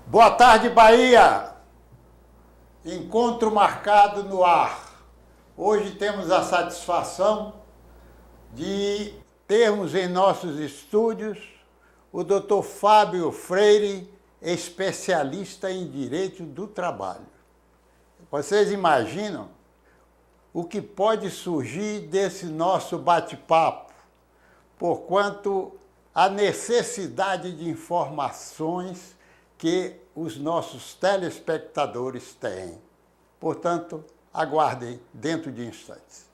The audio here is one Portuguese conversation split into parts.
Boa tarde, Bahia! Encontro marcado no ar. Hoje temos a satisfação de termos em nossos estúdios o Dr. Fábio Freire, especialista em Direito do Trabalho. Vocês imaginam o que pode surgir desse nosso bate-papo, porquanto a necessidade de informações que os nossos telespectadores têm. Portanto, aguardem dentro de instantes.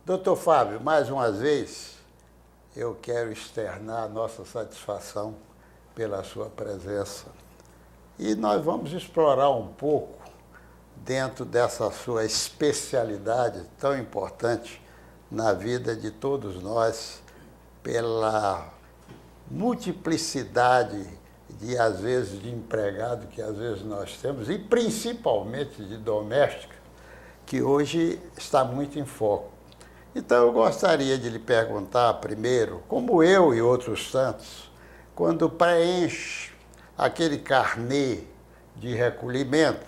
Doutor Fábio, mais uma vez, eu quero externar a nossa satisfação pela sua presença. E nós vamos explorar um pouco, dentro dessa sua especialidade tão importante na vida de todos nós, pela multiplicidade de, às vezes, de empregado que às vezes nós temos, e principalmente de doméstica, que hoje está muito em foco. Então, eu gostaria de lhe perguntar primeiro, como eu e outros tantos, quando preenche aquele carnê de recolhimento,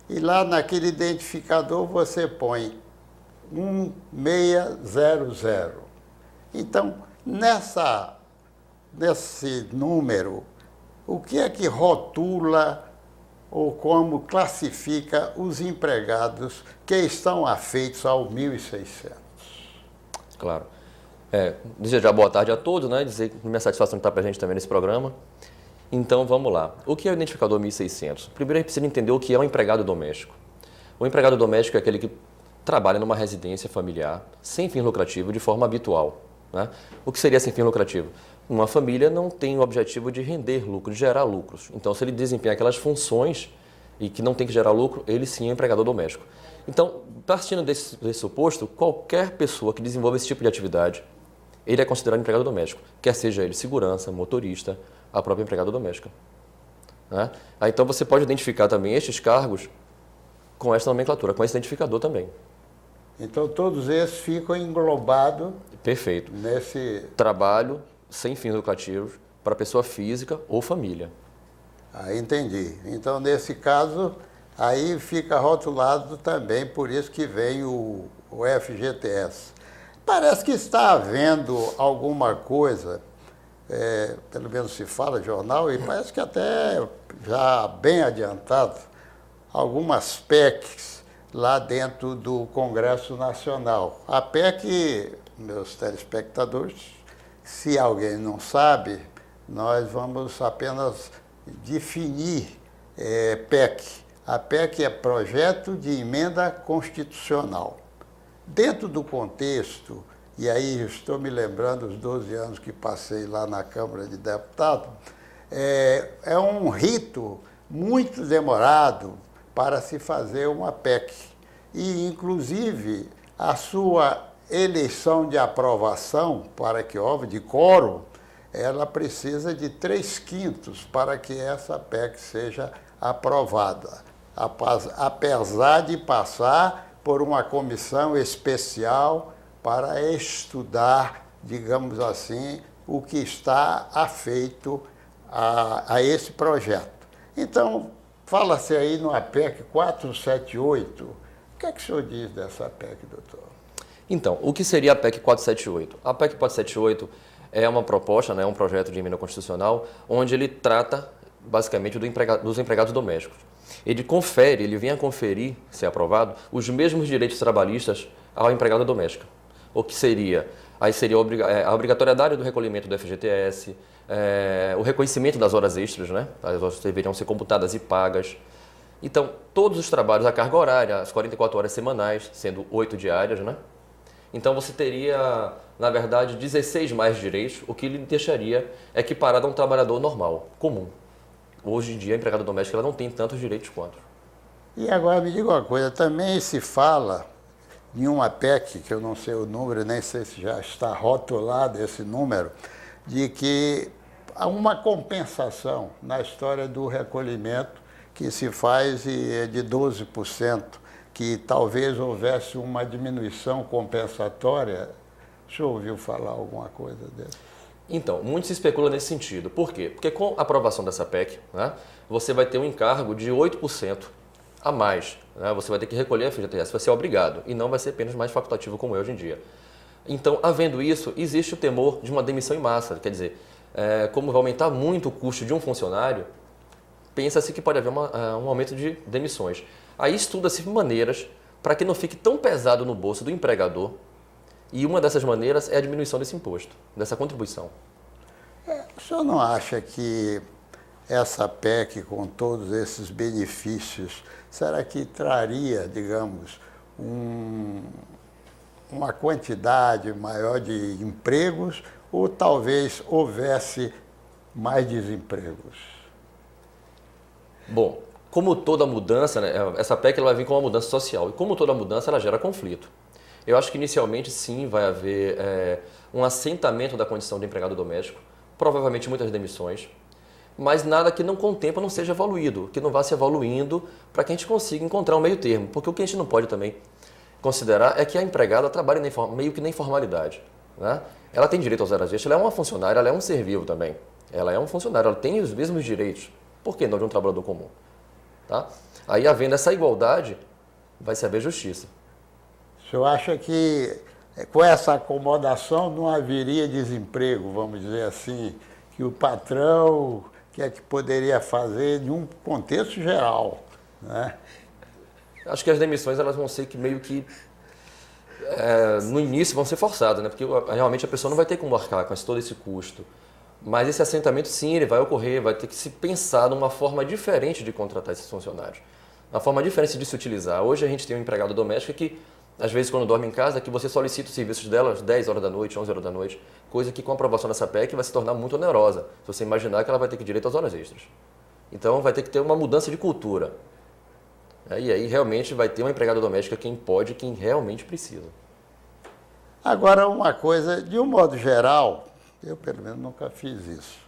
e lá naquele identificador você põe 1600. Então, nesse número, o que é que rotula ou como classifica os empregados que estão afeitos ao 1600? Claro. Desejar boa tarde a todos, né? Dizer que minha satisfação de estar presente também nesse programa. Então, vamos lá. O que é o identificador 1600? Primeiro, a gente precisa entender o que é um empregado doméstico. O empregado doméstico é aquele que trabalha numa residência familiar, sem fim lucrativo, de forma habitual, né? O que seria sem fim lucrativo? Uma família não tem o objetivo de render lucro, de gerar lucros. Então, se ele desempenha aquelas funções e que não tem que gerar lucro, ele sim é um empregado doméstico. Então, partindo desse suposto, qualquer pessoa que desenvolva esse tipo de atividade, ele é considerado empregado doméstico, quer seja ele segurança, motorista, a própria empregada doméstica, né? Então, você pode identificar também estes cargos com essa nomenclatura, com esse identificador também. Então, todos esses ficam englobados. Perfeito. Nesse trabalho sem fins lucrativos para pessoa física ou família. Entendi. Então, nesse caso, aí fica rotulado também, por isso que vem o FGTS. Parece que está havendo alguma coisa, pelo menos se fala jornal, e parece que até já bem adiantado, algumas PECs lá dentro do Congresso Nacional. A PEC, meus telespectadores, se alguém não sabe, nós vamos apenas definir PEC. A PEC é Projeto de Emenda Constitucional. Dentro do contexto, e aí estou me lembrando dos 12 anos que passei lá na Câmara de Deputados, é um rito muito demorado para se fazer uma PEC. E, inclusive, a sua eleição de aprovação, para que houve de quórum, ela precisa de 3/5 para que essa PEC seja aprovada, apesar de passar por uma comissão especial para estudar, digamos assim, o que está afeito a esse projeto. Então, fala-se aí numa PEC 478. O que é que o senhor diz dessa PEC, doutor? Então, o que seria a PEC 478? A PEC 478 é uma proposta, né, um projeto de emenda constitucional, onde ele trata, basicamente, dos empregados domésticos. Ele vem a conferir, se aprovado, os mesmos direitos trabalhistas ao empregado doméstico. O que seria? Aí seria a obrigatoriedade do recolhimento do FGTS, o reconhecimento das horas extras, né? As horas deveriam ser computadas e pagas. Então, todos os trabalhos, a carga horária, as 44 horas semanais, sendo 8 diárias, né? Então você teria, na verdade, 16 mais direitos, o que lhe deixaria equiparado a um trabalhador normal, comum. Hoje em dia, a empregada doméstica ela não tem tantos direitos quanto. E agora me diga uma coisa, também se fala em uma PEC, que eu não sei o número, nem sei se já está rotulado esse número, de que há uma compensação na história do recolhimento que se faz de 12%, que talvez houvesse uma diminuição compensatória. O senhor ouviu falar alguma coisa dessa? Então, muito se especula nesse sentido. Por quê? Porque com a aprovação dessa PEC, né, você vai ter um encargo de 8% a mais. Né? Você vai ter que recolher a FGTS, vai ser obrigado, e não vai ser apenas mais facultativo como é hoje em dia. Então, havendo isso, existe o temor de uma demissão em massa. Quer dizer, como vai aumentar muito o custo de um funcionário, pensa-se que pode haver um aumento de demissões. Aí estuda-se maneiras para que não fique tão pesado no bolso do empregador, e uma dessas maneiras é a diminuição desse imposto, dessa contribuição. O senhor não acha que essa PEC, com todos esses benefícios, será que traria, digamos, uma quantidade maior de empregos ou talvez houvesse mais desempregos? Bom, como toda mudança, né, essa PEC ela vai vir com uma mudança social e como toda mudança ela gera conflito. Eu acho que inicialmente sim vai haver um assentamento da condição de empregado doméstico, provavelmente muitas demissões, mas nada que não com o tempo não seja evoluído, que não vá se evoluindo para que a gente consiga encontrar um meio termo. Porque o que a gente não pode também considerar é que a empregada trabalha meio que na informalidade. Né? Ela tem direito às horas extras, ela é uma funcionária, ela é um ser vivo também. Ela é um funcionário, ela tem os mesmos direitos. Por que não de um trabalhador comum? Tá? Aí, havendo essa igualdade, vai se haver justiça. O senhor acha que com essa acomodação não haveria desemprego, vamos dizer assim, que o patrão, o que é que poderia fazer em um contexto geral, né? Acho que as demissões elas vão ser que meio que no início vão ser forçadas, né? Porque realmente a pessoa não vai ter como arcar com todo esse custo. Mas esse assentamento sim, ele vai ocorrer, vai ter que se pensar numa forma diferente de contratar esses funcionários. Uma forma diferente de se utilizar. Hoje a gente tem um empregado doméstico que, às vezes quando dorme em casa, que você solicita os serviços dela às 10 horas da noite, 11 horas da noite, coisa que com a aprovação dessa PEC vai se tornar muito onerosa, se você imaginar que ela vai ter que direito às horas extras. Então vai ter que ter uma mudança de cultura. E aí realmente vai ter uma empregada doméstica quem pode, quem realmente precisa. Agora, uma coisa, de um modo geral, eu pelo menos nunca fiz isso,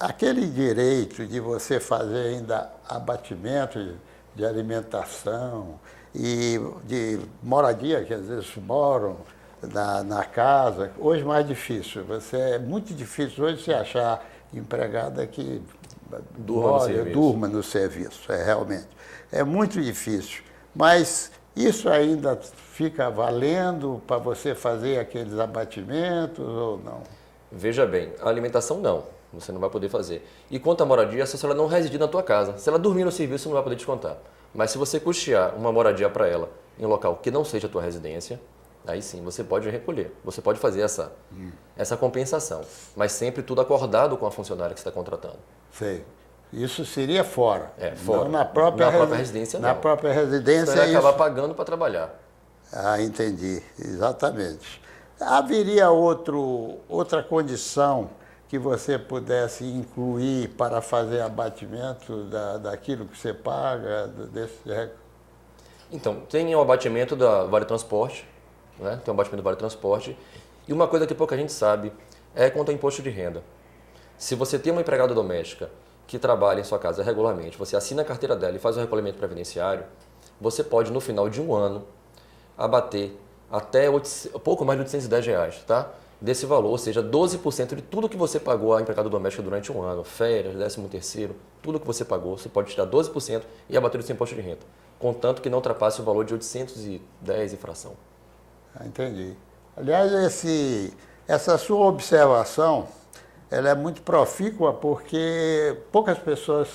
aquele direito de você fazer ainda abatimento de alimentação e de moradia, que às vezes moram na casa, hoje mais difícil. É muito difícil hoje você achar empregada que durma no serviço, realmente. É muito difícil. Mas isso ainda fica valendo para você fazer aqueles abatimentos ou não? Veja bem, a alimentação não, você não vai poder fazer. E quanto à moradia, se ela não residir na tua casa, se ela dormir no serviço, não vai poder descontar. Mas se você custear uma moradia para ela em um local que não seja a tua residência, aí sim você pode recolher, você pode fazer essa compensação, mas sempre tudo acordado com a funcionária que você está contratando. Sei. Isso seria fora. Fora. Não na própria residência, não. Na própria residência. Você vai acabar pagando para trabalhar. Ah, entendi. Exatamente. Haveria outra condição que você pudesse incluir para fazer abatimento daquilo que você paga? Então, tem o abatimento da Vale Transporte, né? Tem o abatimento do Vale Transporte. E uma coisa que pouca gente sabe é quanto ao imposto de renda. Se você tem uma empregada doméstica que trabalha em sua casa regularmente, você assina a carteira dela e faz o recolhimento previdenciário, você pode, no final de um ano, abater até pouco mais de R$810, tá? Desse valor, ou seja, 12% de tudo que você pagou à empregada doméstica durante um ano, férias, 13º, tudo que você pagou, você pode tirar 12% e abater o seu imposto de renda, contanto que não ultrapasse o valor de 810 e fração. Entendi. Aliás, essa sua observação, ela é muito profícua porque poucas pessoas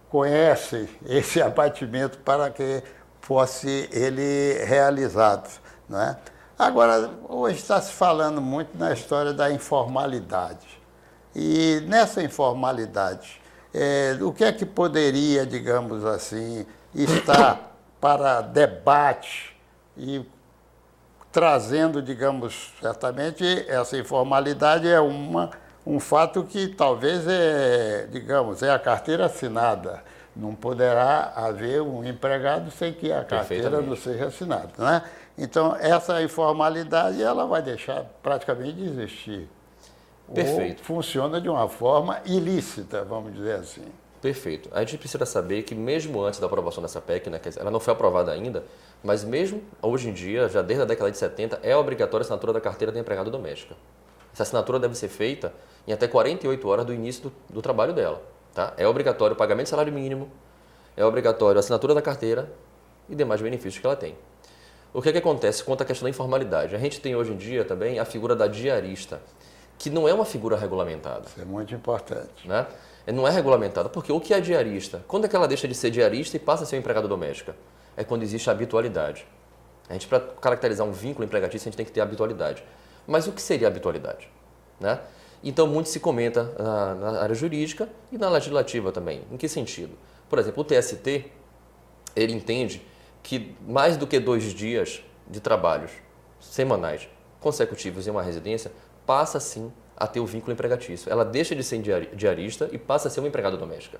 conhecem esse abatimento para que fosse ele realizado, não é? Agora, hoje está se falando muito na história da informalidade. E nessa informalidade, o que é que poderia, digamos assim, estar para debate e trazendo, digamos, certamente essa informalidade é um fato que talvez digamos, é a carteira assinada. Não poderá haver um empregado sem que a carteira não seja assinada, né? Então, essa informalidade ela vai deixar praticamente de existir. Perfeito. Ou funciona de uma forma ilícita, vamos dizer assim. Perfeito. A gente precisa saber que mesmo antes da aprovação dessa PEC, né, ela não foi aprovada ainda, mas mesmo hoje em dia, já desde a década de 70, é obrigatória a assinatura da carteira de empregada doméstica. Essa assinatura deve ser feita em até 48 horas do início do trabalho dela. Tá? É obrigatório o pagamento de salário mínimo, é obrigatório a assinatura da carteira e demais benefícios que ela tem. O que acontece quanto à questão da informalidade? A gente tem hoje em dia também a figura da diarista, que não é uma figura regulamentada. Isso é muito importante. Né? Não é regulamentada, porque o que é diarista? Quando é que ela deixa de ser diarista e passa a ser uma empregada doméstica? É quando existe a habitualidade. A gente, para caracterizar um vínculo empregatício, a gente tem que ter habitualidade. Mas o que seria habitualidade? Né? Então, muito se comenta na área jurídica e na legislativa também. Em que sentido? Por exemplo, o TST, ele entende que mais do que 2 dias de trabalhos semanais consecutivos em uma residência passa, sim, a ter o vínculo empregatício. Ela deixa de ser diarista e passa a ser uma empregada doméstica.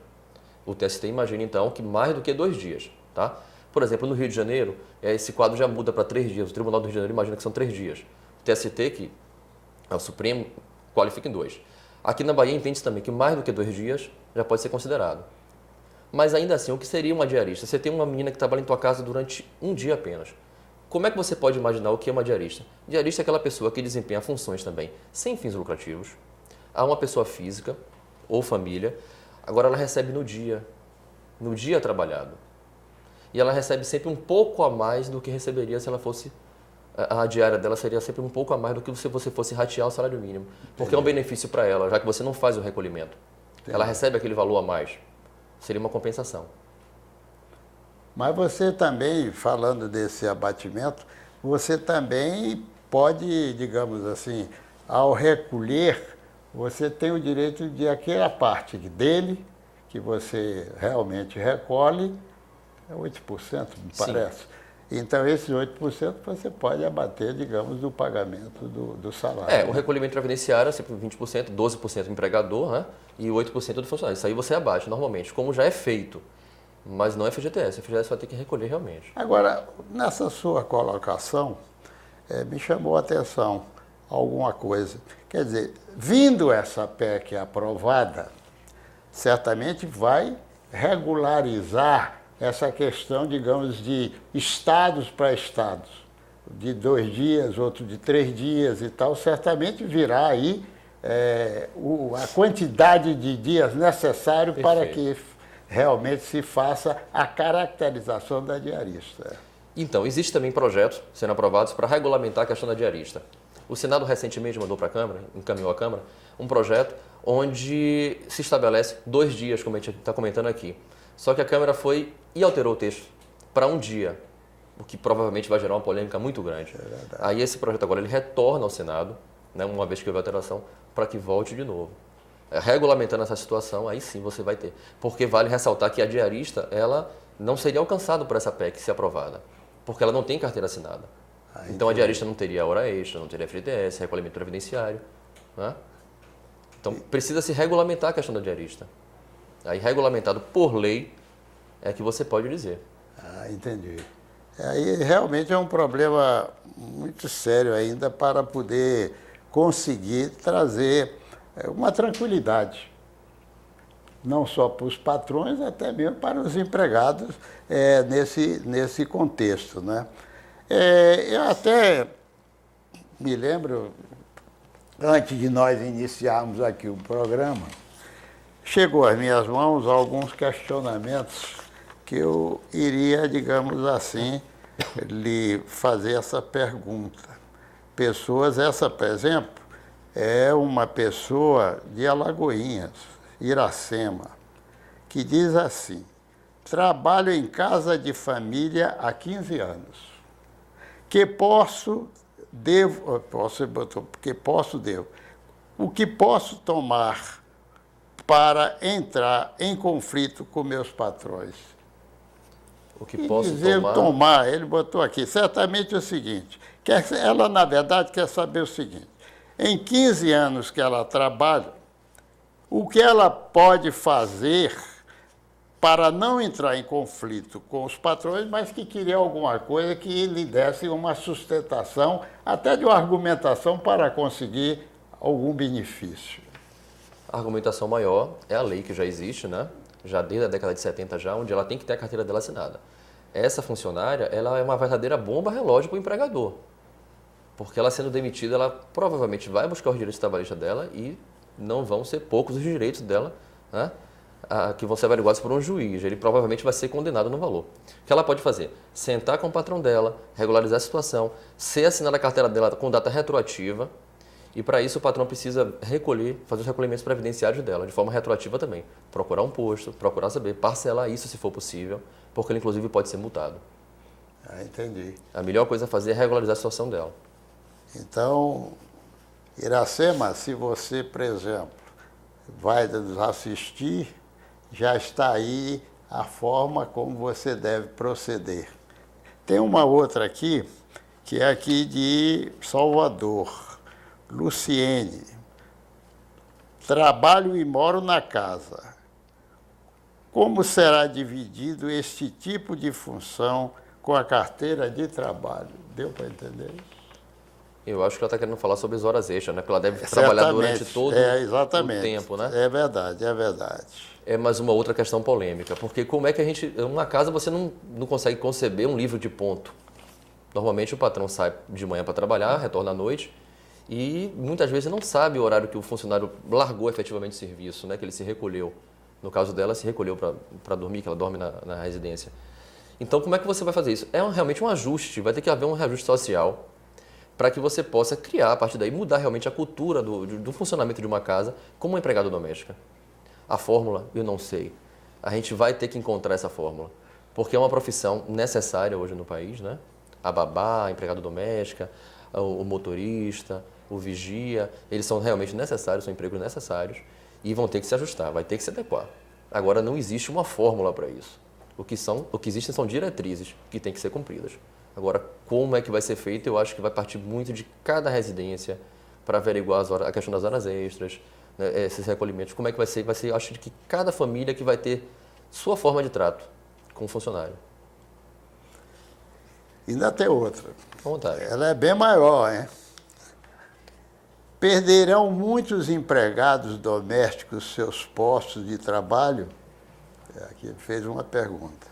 O TST imagina, então, que mais do que 2 dias. Tá? Por exemplo, no Rio de Janeiro, esse quadro já muda para 3 dias. O Tribunal do Rio de Janeiro imagina que são 3 dias. O TST, que é o Supremo, qualifica em 2. Aqui na Bahia entende-se também que mais do que 2 dias já pode ser considerado. Mas ainda assim, o que seria uma diarista? Você tem uma menina que trabalha em tua casa durante 1 dia apenas. Como é que você pode imaginar o que é uma diarista? Diarista é aquela pessoa que desempenha funções também sem fins lucrativos, a uma pessoa física ou família. Agora ela recebe no dia trabalhado. E ela recebe sempre um pouco a mais do que receberia se ela fosse... A diária dela seria sempre um pouco a mais do que se você fosse ratear o salário mínimo. Porque é um benefício para ela, já que você não faz o recolhimento. Ela recebe aquele valor a mais. Seria uma compensação. Mas você também, falando desse abatimento, você também pode, digamos assim, ao recolher, você tem o direito de aquela parte dele, que você realmente recolhe, é 8%, me parece. Então, esses 8% você pode abater, digamos, do pagamento do salário. O recolhimento previdenciário é sempre 20%, 12% do empregador, né? E 8% do funcionário. Isso aí você abate normalmente, como já é feito. Mas não é FGTS. A FGTS vai ter que recolher realmente. Agora, nessa sua colocação, me chamou a atenção alguma coisa. Quer dizer, vindo essa PEC aprovada, certamente vai regularizar essa questão, digamos, de estados para estados, de 2 dias, outro de 3 dias e tal, certamente virá aí a quantidade de dias necessário para que realmente se faça a caracterização da diarista. Então, existem também projetos sendo aprovados para regulamentar a questão da diarista. O Senado recentemente mandou para a Câmara, encaminhou à Câmara, um projeto onde se estabelece 2 dias, como a gente está comentando aqui. Só que a Câmara foi e alterou o texto para 1 dia, o que provavelmente vai gerar uma polêmica muito grande. Aí esse projeto agora ele retorna ao Senado, né, uma vez que houve alteração, para que volte de novo. Regulamentando essa situação, aí sim você vai ter. Porque vale ressaltar que a diarista, ela não seria alcançada por essa PEC se aprovada, porque ela não tem carteira assinada. Então a diarista não teria hora extra, não teria FGTS, recolhimento previdenciário. Né? Então precisa se regulamentar a questão da diarista. Aí regulamentado por lei é que você pode dizer. Entendi. Aí realmente é um problema muito sério ainda para poder conseguir trazer uma tranquilidade, não só para os patrões, até mesmo para os empregados nesse contexto, né? Eu até me lembro, antes de nós iniciarmos aqui o programa, chegou às minhas mãos alguns questionamentos que eu iria, digamos assim, lhe fazer essa pergunta. Essa, por exemplo, é uma pessoa de Alagoinhas, Iracema, que diz assim: trabalho em casa de família há 15 anos. O que posso tomar para entrar em conflito com meus patrões? O que posso dizer tomar... ele botou aqui, certamente o seguinte, ela, na verdade, quer saber o seguinte, em 15 anos que ela trabalha, o que ela pode fazer para não entrar em conflito com os patrões, mas que queria alguma coisa que lhe desse uma sustentação, até de uma argumentação para conseguir algum benefício. A argumentação maior é a lei que já existe, né? Já desde a década de 70 já, onde ela tem que ter a carteira dela assinada. Essa funcionária, ela é uma verdadeira bomba relógio para o empregador. Porque ela sendo demitida, ela provavelmente vai buscar os direitos trabalhistas dela e não vão ser poucos os direitos dela, né? Que vão ser averiguados por um juiz. Ele provavelmente vai ser condenado no valor. O que ela pode fazer? Sentar com o patrão dela, regularizar a situação, ser assinada a carteira dela com data retroativa, e para isso o patrão precisa recolher, fazer os recolhimentos previdenciários dela, de forma retroativa também. Procurar um posto, procurar saber, parcelar isso se for possível, porque ele inclusive pode ser multado. Entendi. A melhor coisa a fazer é regularizar a situação dela. Então, Iracema, se você, por exemplo, vai nos assistir, já está aí a forma como você deve proceder. Tem uma outra aqui, que é aqui de Salvador. Luciene, trabalho e moro na casa. Como será dividido este tipo de função com a carteira de trabalho? Deu para entender? Eu acho que ela está querendo falar sobre as horas extras, né? Porque ela deve trabalhar durante todo o tempo, né? É verdade, é verdade. É mais uma outra questão polêmica, porque como é que a gente... Uma casa você não consegue conceber um livro de ponto. Normalmente o patrão sai de manhã para trabalhar, retorna à noite, e muitas vezes não sabe o horário que o funcionário largou efetivamente o serviço, né? Que ele se recolheu. No caso dela, se recolheu para dormir, que ela dorme na residência. Então, como é que você vai fazer isso? Realmente um ajuste, vai ter que haver um reajuste social para que você possa criar, a partir daí, mudar realmente a cultura do funcionamento de uma casa como uma empregada doméstica. A fórmula, eu não sei. A gente vai ter que encontrar essa fórmula, porque é uma profissão necessária hoje no país, né? A babá, a empregada doméstica, o motorista, o vigia, eles são realmente necessários, são empregos necessários e vão ter que se ajustar, vai ter que se adequar. Agora, não existe uma fórmula para isso. O que existem são diretrizes que têm que ser cumpridas. Agora, como é que vai ser feito, eu acho que vai partir muito de cada residência para averiguar a questão das horas extras, né, esses recolhimentos. Como é que vai ser? Vai ser, eu acho que cada família que vai ter sua forma de trato com o funcionário. Ainda tem outra. À vontade. Ela é bem maior, hein? Perderão muitos empregados domésticos seus postos de trabalho? Aqui ele fez uma pergunta.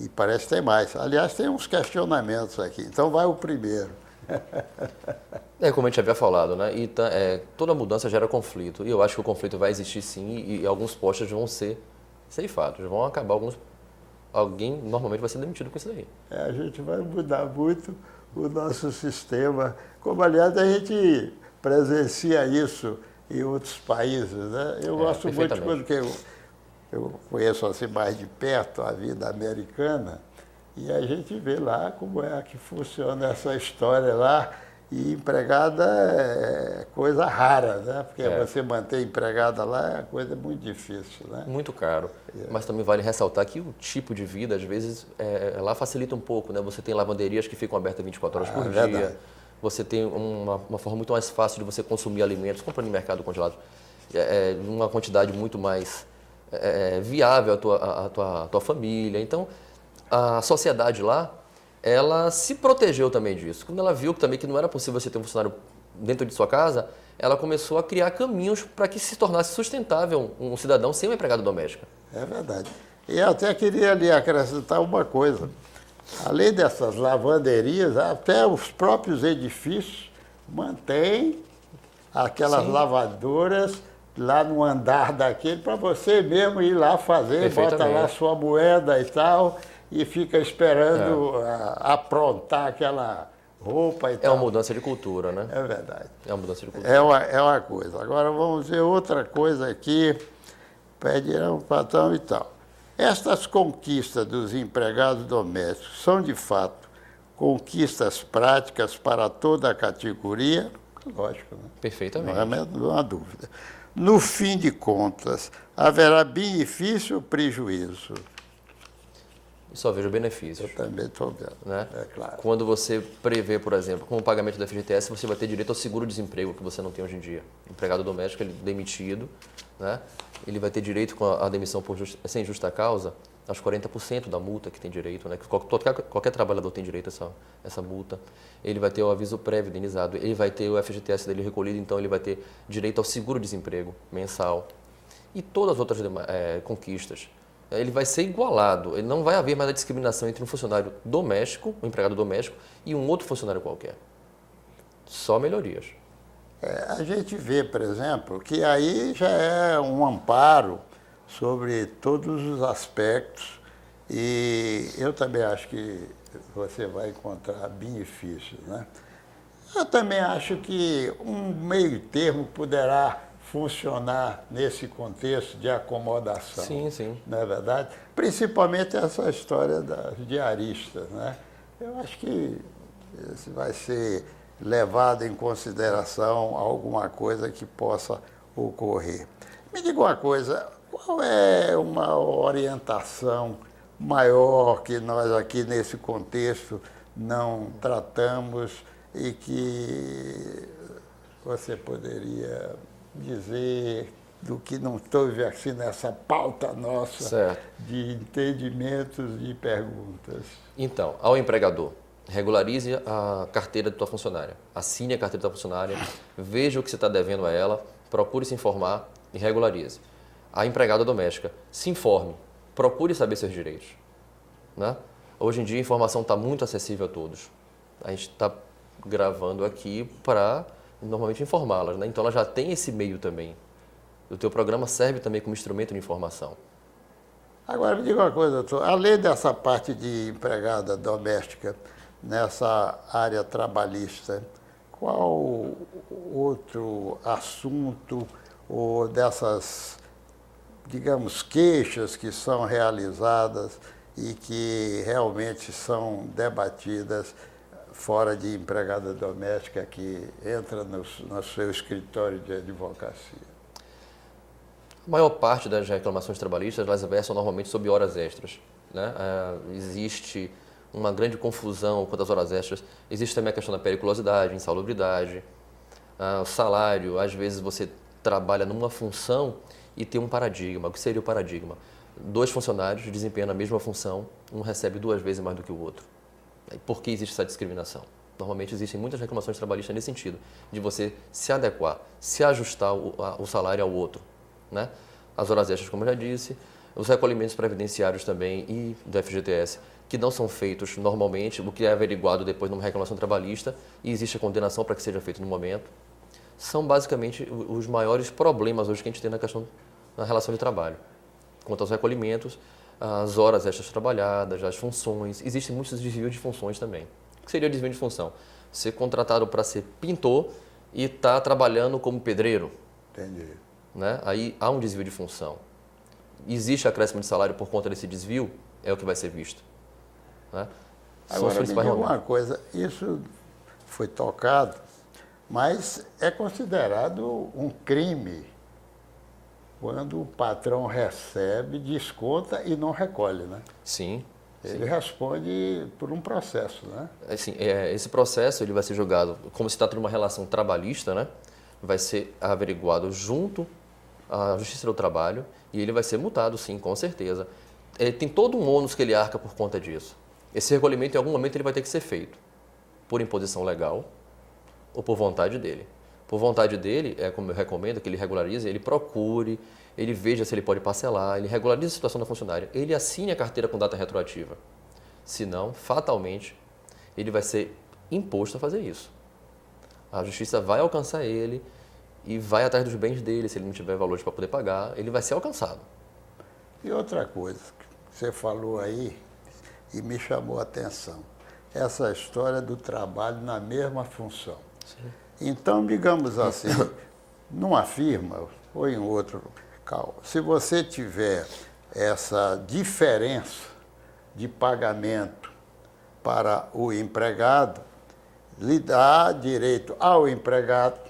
E parece que tem mais. Aliás, tem uns questionamentos aqui. Então vai o primeiro. Como a gente havia falado, né? E toda mudança gera conflito. E eu acho que o conflito vai existir sim e alguns postos vão ser ceifados, vão acabar alguns... Alguém normalmente vai ser demitido com isso daí. A gente vai mudar muito o nosso sistema. Como, aliás, a gente presencia isso em outros países, né? Eu gosto muito porque eu conheço assim mais de perto a vida americana e a gente vê lá como é que funciona essa história lá. E empregada é coisa rara, né? Porque você manter empregada lá é coisa muito difícil, né? Muito caro. Mas também vale ressaltar que o tipo de vida, às vezes, lá facilita um pouco, né? Você tem lavanderias que ficam abertas 24 horas por dia. Verdade. Você tem uma forma muito mais fácil de você consumir alimentos, comprando em mercado congelado, numa quantidade muito mais viável à tua família. Então, a sociedade lá, ela se protegeu também disso. Quando ela viu também que não era possível você ter um funcionário dentro de sua casa, ela começou a criar caminhos para que se tornasse sustentável um cidadão sem uma empregada doméstica. É verdade. E eu até queria ali acrescentar uma coisa. Além dessas lavanderias, até os próprios edifícios mantêm aquelas lavadoras lá no andar daquele para você mesmo ir lá fazer, bota lá sua moeda e tal, e fica esperando aprontar aquela roupa e tal. É uma mudança de cultura, né? É verdade. É uma mudança de cultura. É uma coisa. Agora vamos ver outra coisa aqui. Pedirão patrão e tal. Estas conquistas dos empregados domésticos são, de fato, conquistas práticas para toda a categoria? Lógico, né? Perfeitamente. Não há dúvida. No fim de contas, haverá benefício ou prejuízo? e só vejo benefícios. Eu também estou vendo, Né? é claro. Quando você prevê, por exemplo, com o pagamento do FGTS, você vai ter direito ao seguro-desemprego, que você não tem hoje em dia. O empregado doméstico, ele demitido, né? Ele vai ter direito com a demissão sem justa causa, aos 40% da multa que tem direito, né? Qualquer trabalhador tem direito a essa multa. Ele vai ter o aviso prévio indenizado, ele vai ter o FGTS dele recolhido, então ele vai ter direito ao seguro-desemprego mensal. E todas as outras conquistas. Ele vai ser igualado, ele não vai haver mais a discriminação entre um funcionário doméstico, um empregado doméstico, e um outro funcionário qualquer. Só melhorias. A gente vê, por exemplo, que aí já é um amparo sobre todos os aspectos e eu também acho que você vai encontrar benefícios, né? Eu também acho que um meio termo poderá funcionar nesse contexto de acomodação. Sim, sim. Não é verdade? Principalmente essa história das diaristas, né? Eu acho que isso vai ser levado em consideração alguma coisa que possa ocorrer. Me diga uma coisa, qual é uma orientação maior que nós aqui nesse contexto não tratamos e que você poderia dizer do que não esteve assim nessa pauta nossa Certo. de entendimentos e perguntas? Então, ao empregador, regularize a carteira de tua funcionária, assine a carteira da tua funcionária, veja o que você está devendo a ela, procure se informar e regularize. A empregada doméstica, se informe, procure saber seus direitos. Né? Hoje em dia a informação está muito acessível a todos. A gente está gravando aqui para normalmente informá-las, né? Então ela já tem esse meio também. O teu programa serve também como instrumento de informação. Agora, me diga uma coisa, doutor, além dessa parte de empregada doméstica, nessa área trabalhista, qual outro assunto ou dessas, digamos, queixas que são realizadas e que realmente são debatidas fora de empregada doméstica que entra no seu escritório de advocacia? A maior parte das reclamações trabalhistas, elas versam normalmente sobre horas extras. Né? Existe uma grande confusão quanto às horas extras. Existe também a questão da periculosidade, insalubridade, o salário. Às vezes você trabalha numa função e tem um paradigma. O que seria o paradigma? 2 funcionários desempenhando a mesma função, um recebe 2 vezes mais do que o outro. Por que existe essa discriminação? Normalmente existem muitas reclamações trabalhistas nesse sentido, de você se adequar, se ajustar o salário ao outro. Né? As horas extras, como eu já disse, os recolhimentos previdenciários também e do FGTS, que não são feitos normalmente, o que é averiguado depois numa reclamação trabalhista e existe a condenação para que seja feito no momento, são basicamente os maiores problemas hoje que a gente tem na relação de trabalho. Quanto aos recolhimentos, as horas extras trabalhadas, as funções, existem muitos desvios de funções também. O que seria o desvio de função? Ser contratado para ser pintor e estar trabalhando como pedreiro. Entendi. Né? Aí há um desvio de função. Existe acréscimo de salário por conta desse desvio? É o que vai ser visto. Né? Agora, me diga uma coisa, isso foi tocado, mas é considerado um crime quando o patrão recebe, desconta e não recolhe, né? Sim. Ele responde por um processo, né? Assim, esse processo ele vai ser julgado, como se trata de uma relação trabalhista, né? Vai ser averiguado junto à Justiça do Trabalho e ele vai ser multado, sim, com certeza. Tem todo um ônus que ele arca por conta disso. Esse recolhimento, em algum momento, ele vai ter que ser feito por imposição legal ou por vontade dele. Por vontade dele, é como eu recomendo, que ele regularize, ele procure, ele veja se ele pode parcelar, ele regularize a situação da funcionária, ele assine a carteira com data retroativa. Senão, fatalmente, ele vai ser imposto a fazer isso. A justiça vai alcançar ele e vai atrás dos bens dele, se ele não tiver valores para poder pagar, ele vai ser alcançado. E outra coisa que você falou aí e me chamou a atenção, essa história do trabalho na mesma função. Sim. Então, digamos assim, numa firma ou em outro local, se você tiver essa diferença de pagamento para o empregado, lhe dá direito ao empregado,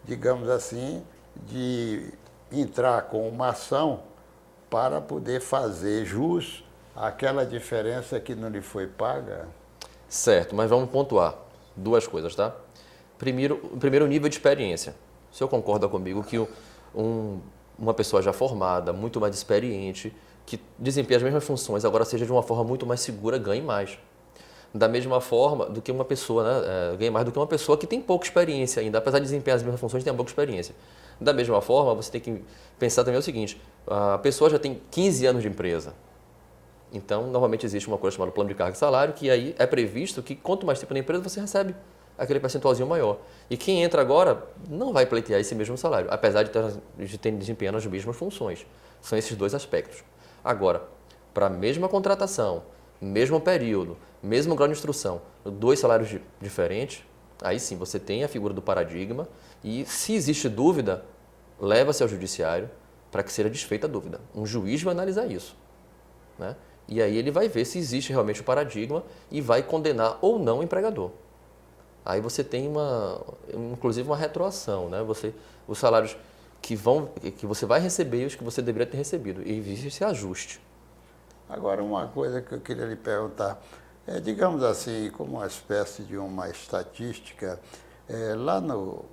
digamos assim, de entrar com uma ação para poder fazer jus aquela diferença que não lhe foi paga? Certo, mas vamos pontuar duas coisas, tá? Primeiro nível de experiência. O senhor concorda comigo que uma pessoa já formada, muito mais experiente, que desempenha as mesmas funções, agora seja de uma forma muito mais segura, ganhe mais. Da mesma forma do que uma pessoa, né, ganhe mais do que uma pessoa que tem pouca experiência ainda, apesar de desempenhar as mesmas funções, tem pouca experiência. Da mesma forma, você tem que pensar também o seguinte, a pessoa já tem 15 anos de empresa. Então, normalmente existe uma coisa chamada plano de carga e salário, que aí é previsto que quanto mais tempo na empresa, você recebe aquele percentualzinho maior. E quem entra agora não vai pleitear esse mesmo salário, apesar de ter desempenhando as mesmas funções. São esses dois aspectos. Agora, para a mesma contratação, mesmo período, mesmo grau de instrução, dois salários diferentes, aí sim você tem a figura do paradigma e, se existe dúvida, leva-se ao judiciário para que seja desfeita a dúvida. Um juiz vai analisar isso, né? E aí ele vai ver se existe realmente o paradigma e vai condenar ou não o empregador. Aí você tem inclusive uma retroação, né? Os salários que você vai receber e os que você deveria ter recebido. E existe esse ajuste. Agora, uma coisa que eu queria lhe perguntar, digamos assim, como uma espécie de uma estatística, lá no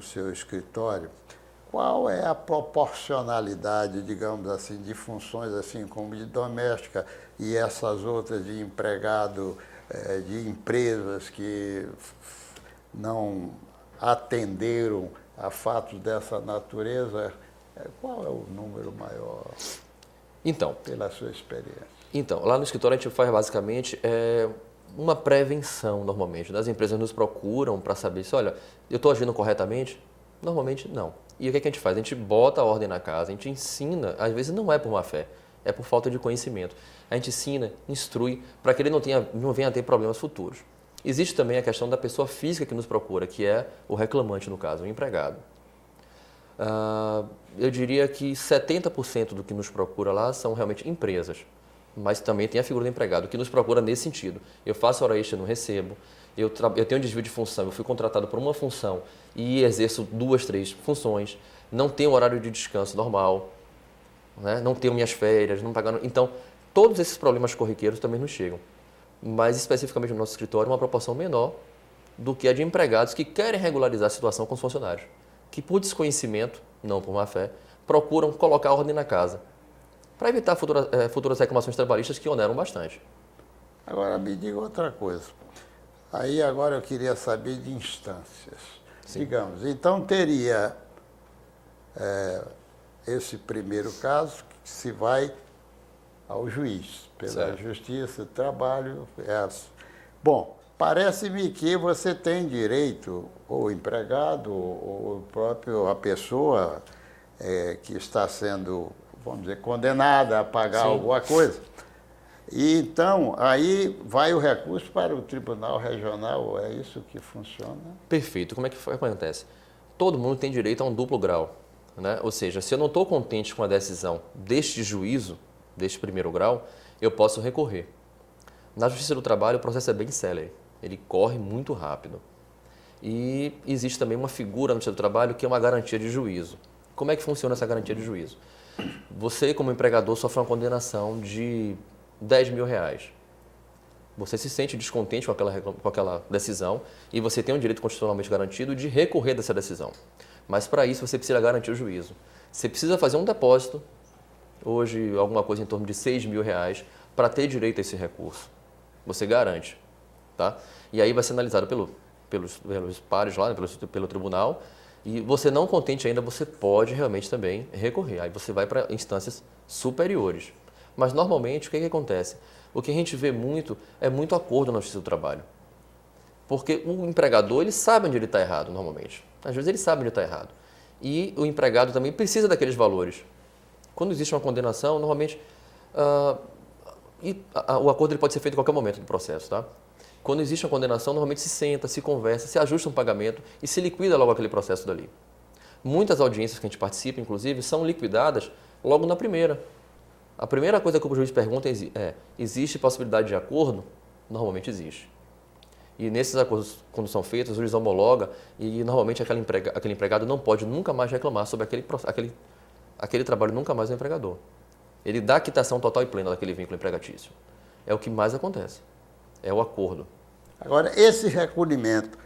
seu escritório, qual é a proporcionalidade, digamos assim, de funções assim como de doméstica e essas outras de empregado, de empresas que não atenderam a fatos dessa natureza? Qual é o número maior? Então, pela sua experiência. Então, lá no escritório a gente faz basicamente uma prevenção normalmente. As empresas nos procuram para saber se, olha, eu estou agindo corretamente? Normalmente não. E o que a gente faz? A gente bota a ordem na casa, a gente ensina, às vezes não é por má fé, é por falta de conhecimento. A gente ensina, instrui, para que ele não venha a ter problemas futuros. Existe também a questão da pessoa física que nos procura, que é o reclamante, no caso, o empregado. Eu diria que 70% do que nos procura lá são realmente empresas, mas também tem a figura do empregado que nos procura nesse sentido. Eu faço hora extra, não recebo, eu tenho um desvio de função, eu fui contratado por uma função e exerço 2, 3 funções, não tenho horário de descanso normal, né? Não tenho minhas férias, não pagando. Então, todos esses problemas corriqueiros também nos chegam, mas especificamente no nosso escritório, uma proporção menor do que a de empregados que querem regularizar a situação com os funcionários, que por desconhecimento, não por má fé, procuram colocar ordem na casa, para evitar futuras reclamações trabalhistas que oneram bastante. Agora, me diga outra coisa. Aí agora eu queria saber de instâncias. Sim. Digamos, então teria esse primeiro caso que se vai ao juiz, pela certo. Justiça do Trabalho. Bom, parece-me que você tem direito, ou o empregado, ou a pessoa que está sendo, vamos dizer, condenada a pagar Sim. alguma coisa. E então, aí vai o recurso para o Tribunal Regional, é isso que funciona? Perfeito. Como é que acontece? Todo mundo tem direito a um duplo grau, né? Ou seja, se eu não estou contente com a decisão deste juízo, deste primeiro grau, eu posso recorrer. Na Justiça do Trabalho, o processo é bem célere, ele corre muito rápido. E existe também uma figura no Justiça do Trabalho que é uma garantia de juízo. Como é que funciona essa garantia de juízo? Você, como empregador, sofre uma condenação de R$10.000. Você se sente descontente com aquela decisão e você tem um direito constitucionalmente garantido de recorrer dessa decisão. Mas para isso você precisa garantir o juízo. Você precisa fazer um depósito, hoje alguma coisa em torno de R$6.000, para ter direito a esse recurso. Você garante, tá? E aí vai ser analisado pelos pares lá, pelo tribunal, e você não contente ainda, você pode realmente também recorrer. Aí você vai para instâncias superiores. Mas normalmente o que acontece? O que a gente vê muito é muito acordo na Justiça do Trabalho. Porque o empregador, ele sabe onde ele está errado normalmente. Às vezes ele sabe onde está errado. E o empregado também precisa daqueles valores. Quando existe uma condenação, normalmente o acordo ele pode ser feito em qualquer momento do processo, tá? Quando existe uma condenação, normalmente se senta, se conversa, se ajusta um pagamento e se liquida logo aquele processo dali. Muitas audiências que a gente participa, inclusive, são liquidadas logo na primeira. A primeira coisa que o juiz pergunta é: existe possibilidade de acordo? Normalmente existe. E nesses acordos, quando são feitos, o juiz homologa e normalmente aquele empregado não pode nunca mais reclamar sobre aquele trabalho nunca mais ao empregador. Ele dá a quitação total e plena daquele vínculo empregatício. É o que mais acontece. É o acordo. Agora, esse recolhimento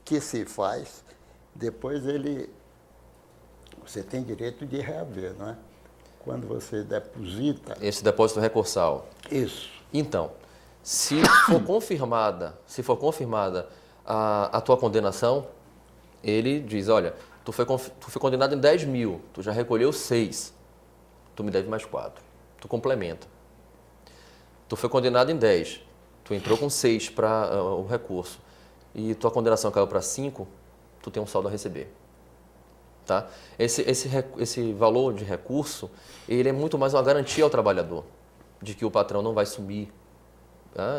que se faz, depois você tem direito de reaver, não é? Quando você deposita... Esse depósito recursal. Isso. Então, se for confirmada a tua condenação, ele diz, olha, tu foi condenado em 10 mil, tu já recolheu 6, tu me deve mais 4. Tu complementa. Tu foi condenado em 10, tu entrou com 6 para o recurso e tua condenação caiu para 5, tu tem um saldo a receber. Tá? Esse valor de recurso, ele é muito mais uma garantia ao trabalhador, de que o patrão não vai sumir. Tá?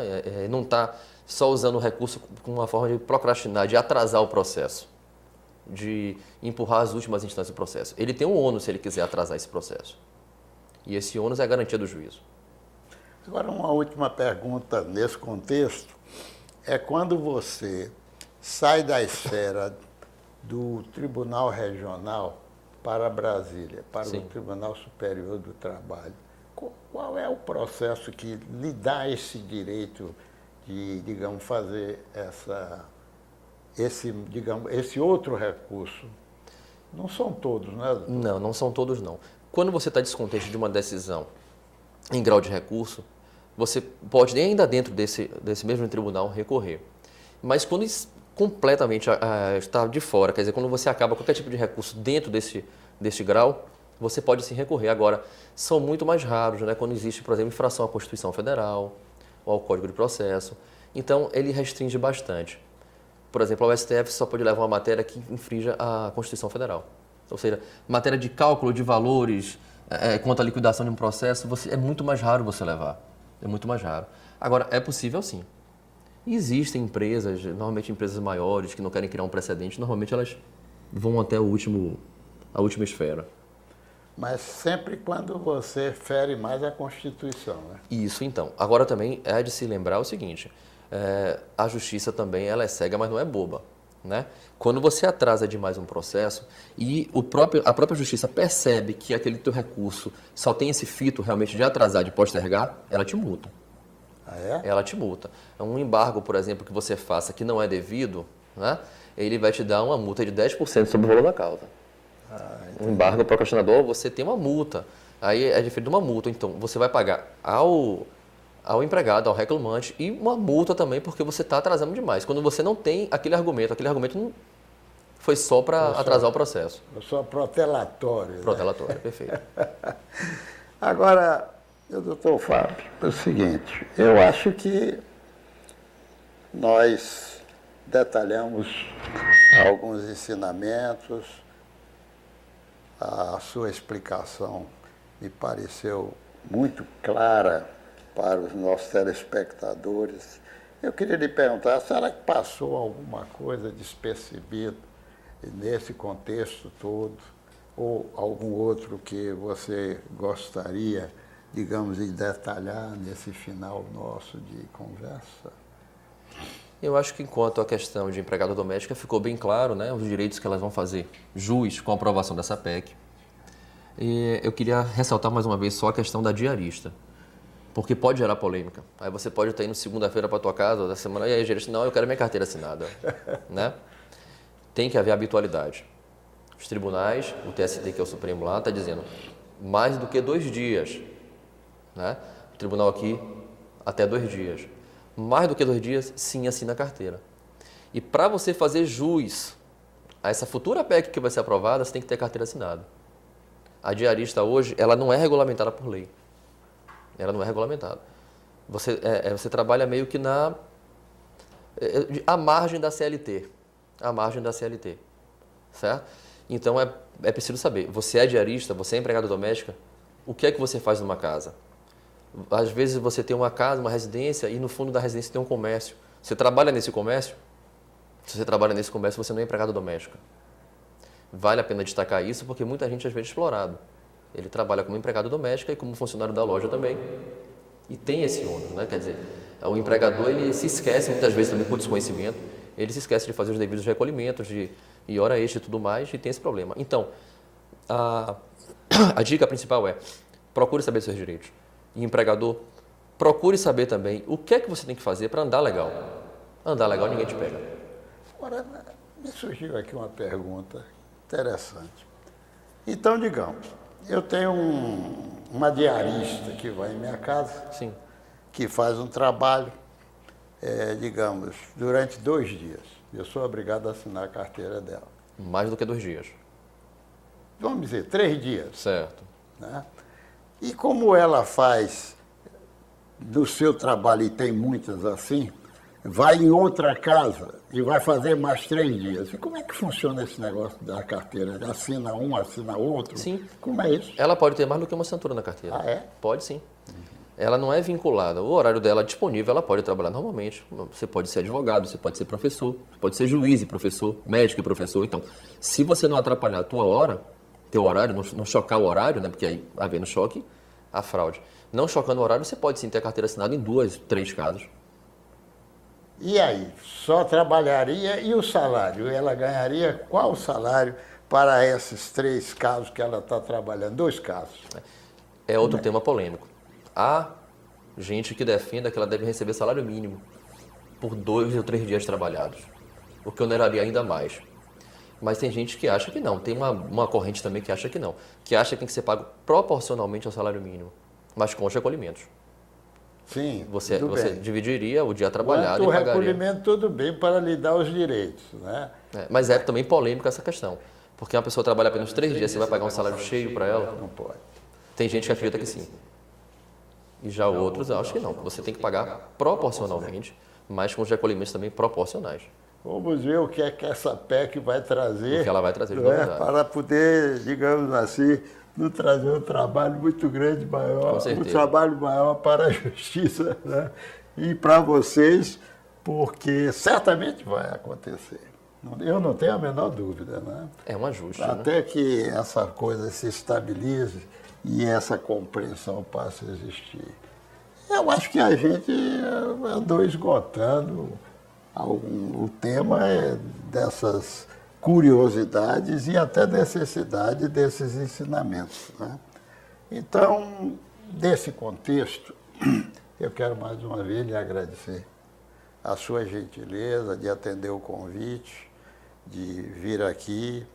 Não está só usando o recurso como uma forma de procrastinar, de atrasar o processo, de empurrar as últimas instâncias do processo. Ele tem um ônus se ele quiser atrasar esse processo. E esse ônus é a garantia do juízo. Agora, uma última pergunta nesse contexto é quando você sai da esfera do Tribunal Regional para Brasília, para Sim. o Tribunal Superior do Trabalho. Qual é o processo que lhe dá esse direito de, digamos, fazer esse outro recurso? Não são todos, né, doutor? Não são todos não. Quando você está descontente de uma decisão em grau de recurso, você pode, ainda dentro desse mesmo tribunal, recorrer. Mas quando completamente está de fora, quer dizer, quando você acaba qualquer tipo de recurso dentro desse grau, você pode sim recorrer. Agora, são muito mais raros, né? Quando existe, por exemplo, infração à Constituição Federal ou ao Código de Processo. Então, ele restringe bastante. Por exemplo, o STF só pode levar uma matéria que infrinja a Constituição Federal. Ou seja, matéria de cálculo de valores quanto à liquidação de um processo, é muito mais raro você levar. É muito mais raro. Agora, é possível sim. Existem empresas, normalmente empresas maiores, que não querem criar um precedente, normalmente elas vão até a última esfera. Mas sempre quando você fere mais a Constituição, né? Isso, então. Agora também é de se lembrar o seguinte, a justiça também ela é cega, mas não é boba. Né? Quando você atrasa demais um processo e a própria justiça percebe que aquele teu recurso só tem esse fito realmente de atrasar, de postergar, ela te multa. Ah, é? Ela te multa. Um embargo, por exemplo, que você faça que não é devido, né? Ele vai te dar uma multa de 10% sobre o valor da causa. Um embargo procrastinador, você tem uma multa. Aí é diferente de uma multa. Então, você vai pagar ao empregado, ao reclamante, e uma multa também, porque você está atrasando demais. Quando você não tem aquele argumento não foi só para atrasar o processo. Eu sou protelatório. Protelatório, né? Perfeito. Agora, doutor Fábio, é o seguinte, eu acho que nós detalhamos alguns ensinamentos, a sua explicação me pareceu muito clara para os nossos telespectadores. Eu queria lhe perguntar, será que passou alguma coisa despercebida nesse contexto todo, ou algum outro que você gostaria, digamos, de detalhar nesse final nosso de conversa? Eu acho que enquanto a questão de empregada doméstica ficou bem claro, né, os direitos que elas vão fazer jus com a aprovação dessa PEC. E eu queria ressaltar mais uma vez só a questão da diarista, porque pode gerar polêmica. Aí você pode estar indo segunda-feira para a tua casa, ou da semana, e aí gerente, não, eu quero minha carteira assinada. Né? Tem que haver habitualidade. Os tribunais, o TST, que é o Supremo lá, está dizendo mais do que 2 dias. Né? O tribunal aqui, até 2 dias. Mais do que 2 dias, sim, assina a carteira. E para você fazer jus a essa futura PEC que vai ser aprovada, você tem que ter a carteira assinada. A diarista hoje, ela não é regulamentada por lei. Ela não é regulamentada. Você trabalha meio que à margem da CLT. À margem da CLT. Certo? Então, é preciso saber, você é diarista, você é empregada doméstica, o que é que você faz numa casa? Às vezes você tem uma casa, uma residência, e no fundo da residência tem um comércio. Você trabalha nesse comércio? Se você trabalha nesse comércio, você não é empregada doméstica. Vale a pena destacar isso, porque muita gente às vezes é explorado. Ele trabalha como empregado doméstica e como funcionário da loja também. E tem esse ônus, né? Quer dizer, o empregador ele se esquece, muitas vezes também por desconhecimento, ele se esquece de fazer os devidos recolhimentos, e hora extra e tudo mais, e tem esse problema. Então, a dica principal é, procure saber seus direitos. E empregador, procure saber também o que é que você tem que fazer para andar legal. Andar legal ninguém te pega. Agora, me surgiu aqui uma pergunta interessante. Então, digamos, eu tenho uma diarista que vai em minha casa, Sim. que faz um trabalho, digamos, durante 2 dias. Eu sou obrigado a assinar a carteira dela. Mais do que 2 dias. Vamos dizer, 3 dias. Certo. Né? E como ela faz do seu trabalho, e tem muitas assim, vai em outra casa e vai fazer mais 3 dias. E como é que funciona esse negócio da carteira? Assina um, assina outro? Sim. Como é isso? Ela pode ter mais do que uma assinatura na carteira. Ah, é? Pode sim. Ela não é vinculada. O horário dela é disponível, ela pode trabalhar normalmente. Você pode ser advogado, você pode ser professor, você pode ser juiz e professor, médico e professor. Então, se você não atrapalhar a tua hora, teu horário, não chocar o horário, né? Porque aí, havendo choque, a fraude. Não chocando o horário, você pode sim ter a carteira assinada em 2, 3 casos. E aí, só trabalharia e o salário? Ela ganharia qual salário para esses 3 casos que ela está trabalhando? 2 casos. É outro tema polêmico. Há gente que defenda que ela deve receber salário mínimo por 2 ou 3 dias trabalhados, o que oneraria ainda mais. Mas tem gente que acha que não. Tem uma corrente também que acha que não. Que acha que tem que ser pago proporcionalmente ao salário mínimo, mas com os recolhimentos. Sim, Você tudo bem. dividiria o dia trabalhado Quanto e o pagaria. recolhimento, tudo bem para lhe dar os direitos, né? Mas é também polêmica essa questão. Porque uma pessoa trabalha apenas 3 dias, você vai pagar um salário cheio para ela? Não pode. Tem gente que acredita que sim. E já outros acham que não. Você tem que pagar proporcionalmente, mas com os recolhimentos também proporcionais. Vamos ver o que é que essa PEC vai trazer. O que ela vai trazer de não é? novidade. Para poder, digamos assim, nos trazer um trabalho muito grande, maior, Com certeza. um trabalho maior para a justiça, né? E para vocês, porque certamente vai acontecer. Eu não tenho a menor dúvida, né? É um ajuste. Né? Até que essa coisa se estabilize e essa compreensão passe a existir. Eu acho que a gente andou esgotando o tema dessas curiosidades e até necessidade desses ensinamentos, né? Então, nesse contexto, eu quero mais uma vez lhe agradecer a sua gentileza de atender o convite, de vir aqui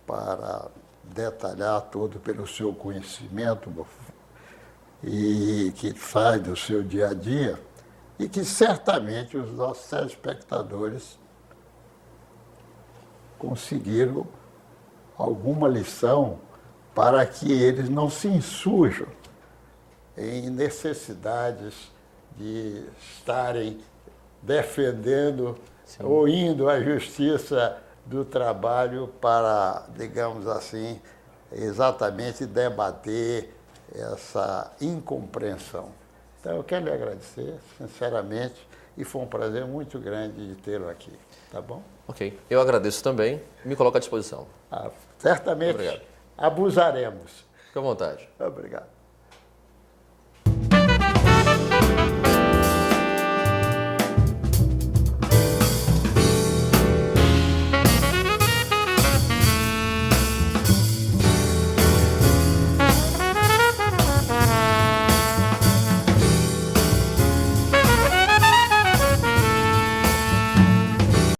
para detalhar todo pelo seu conhecimento e que faz do seu dia a dia e que certamente os nossos telespectadores conseguiram alguma lição para que eles não se insurjam em necessidades de estarem defendendo Sim. ou indo à justiça do trabalho para, digamos assim, exatamente debater essa incompreensão. Então, eu quero lhe agradecer, sinceramente, e foi um prazer muito grande de tê-lo aqui, tá bom? Ok. Eu agradeço também e me coloco à disposição. Certamente Obrigado. abusaremos. Fique à vontade. Obrigado.